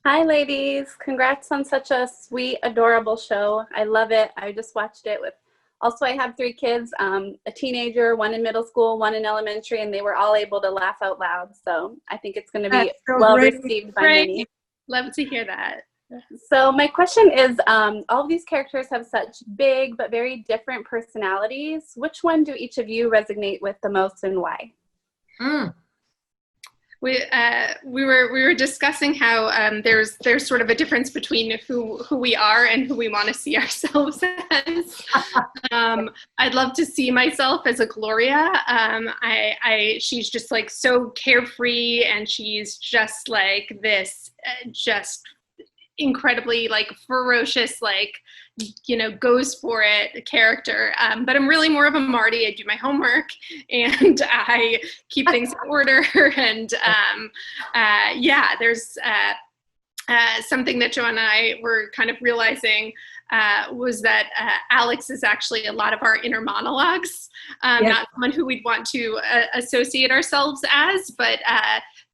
Hi, ladies. Congrats on such a sweet, adorable show. I love it. I just watched it with, also, I have three kids, a teenager, one in middle school, one in elementary, and they were all able to laugh out loud. So I think it's going to be That's so well great. received by Great. many. Love to hear that. So my question is, all of these characters have such big but very different personalities. Which one do each of you resonate with the most and why? We were discussing how there's sort of a difference between who we are and who we want to see ourselves as. I'd love to see myself as a Gloria. She's just like so carefree, and she's just like this, just incredibly like ferocious, like, goes for it character. But I'm really more of a Marty. I do my homework and I keep things in order. And there's something that Joanna and I were kind of realizing was that Alex is actually a lot of our inner monologues, not someone who we'd want to associate ourselves as, but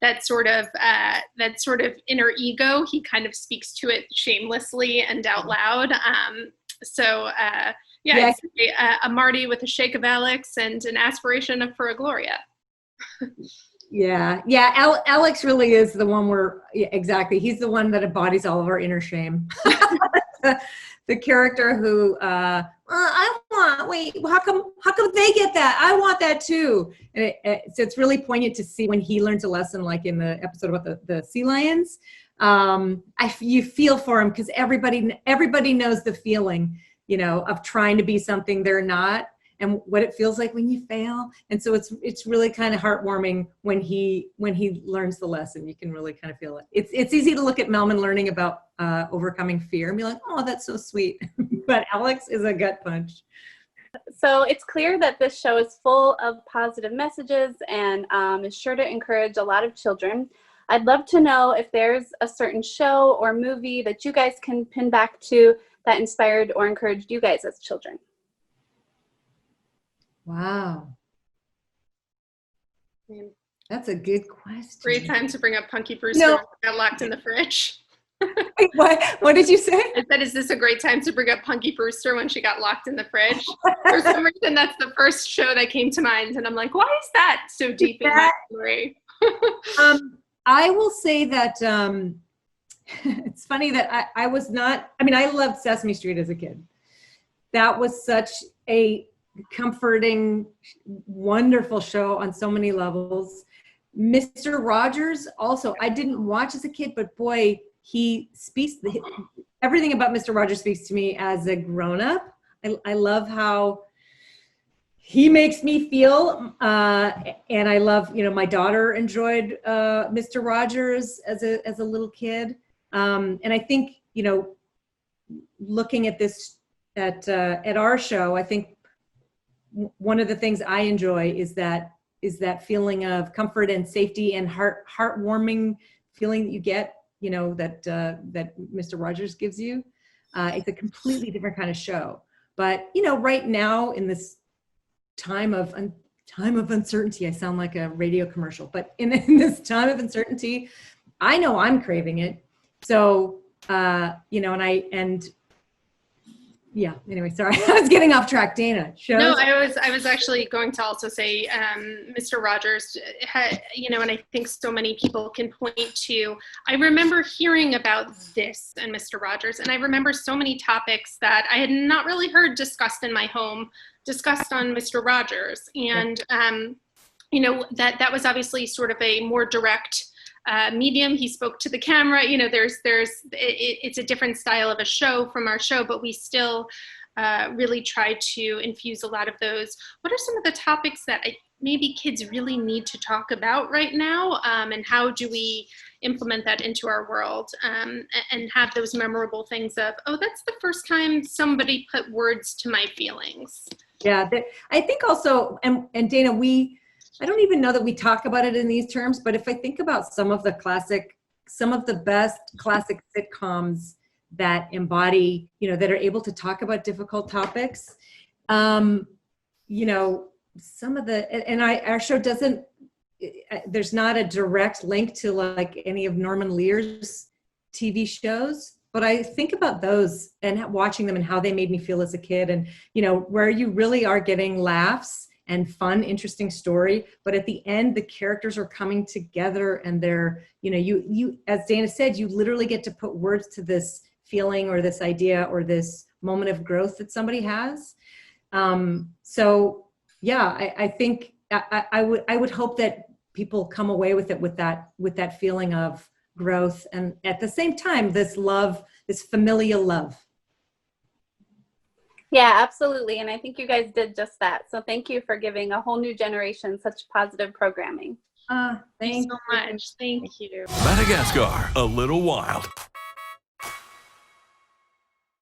that sort of inner ego, he kind of speaks to it shamelessly and out loud. It's a Marty with a shake of Alex and an aspiration for a Gloria. Alex really is the one exactly. He's the one that embodies all of our inner shame. The character who, how come they get that? I want that too. And so it's really poignant to see when he learns a lesson, like in the episode about the sea lions. You feel for him because everybody knows the feeling, of trying to be something they're not, and what it feels like when you fail. And so it's really kind of heartwarming when he learns the lesson. You can really kind of feel it. It's easy to look at Melman learning about overcoming fear and be like, oh, that's so sweet. But Alex is a gut punch. So it's clear that this show is full of positive messages and is sure to encourage a lot of children. I'd love to know if there's a certain show or movie that you guys can pin back to that inspired or encouraged you guys as children. Wow. That's a good question. Great time to bring up Punky Brewster when she got locked in the fridge. Wait, what did you say? I said, is this a great time to bring up Punky Brewster when she got locked in the fridge? For some reason, that's the first show that came to mind. And I'm like, why is that so deep in my memory? I will say that it's funny that I loved Sesame Street as a kid. That was such a comforting, wonderful show on so many levels. Mr. Rogers also, I didn't watch as a kid, but boy, everything about Mr. Rogers speaks to me as a grown-up. I love how he makes me feel, and I love, my daughter enjoyed Mr. Rogers as a little kid, and I think, looking at this at our show, I think one of the things I enjoy is that feeling of comfort and safety and heartwarming feeling that you get, that Mr. Rogers gives you. It's a completely different kind of show. But, right now in this time of uncertainty, I sound like a radio commercial, but in this time of uncertainty, I know I'm craving it. So, anyway, sorry, I was getting off track. Dana, shows? No, I was actually going to also say, Mr. Rogers, and I think so many people can point to, I remember hearing about this and Mr. Rogers, and I remember so many topics that I had not really heard discussed in my home, discussed on Mr. Rogers. And, that was obviously sort of a more direct medium. He spoke to the camera. It's a different style of a show from our show, but we still really try to infuse a lot of those. What are some of the topics that maybe kids really need to talk about right now, and how do we implement that into our world, and have those memorable things of, oh, that's the first time somebody put words to my feelings. Yeah, I think also, and Dana, I don't even know that we talk about it in these terms, but if I think about some of the best classic sitcoms that embody, that are able to talk about difficult topics, some of our show doesn't, there's not a direct link to like any of Norman Lear's TV shows, but I think about those and watching them and how they made me feel as a kid, and where you really are getting laughs and fun, interesting story, but at the end the characters are coming together, and they're you as Dana said, you literally get to put words to this feeling or this idea or this moment of growth that somebody has. So yeah, I think I would hope that people come away with it with that feeling of growth, and at the same time this love, this familial love. Yeah, absolutely. And I think you guys did just that. So thank you for giving a whole new generation such positive programming. Thanks so much. Thank you. Madagascar, a little wild.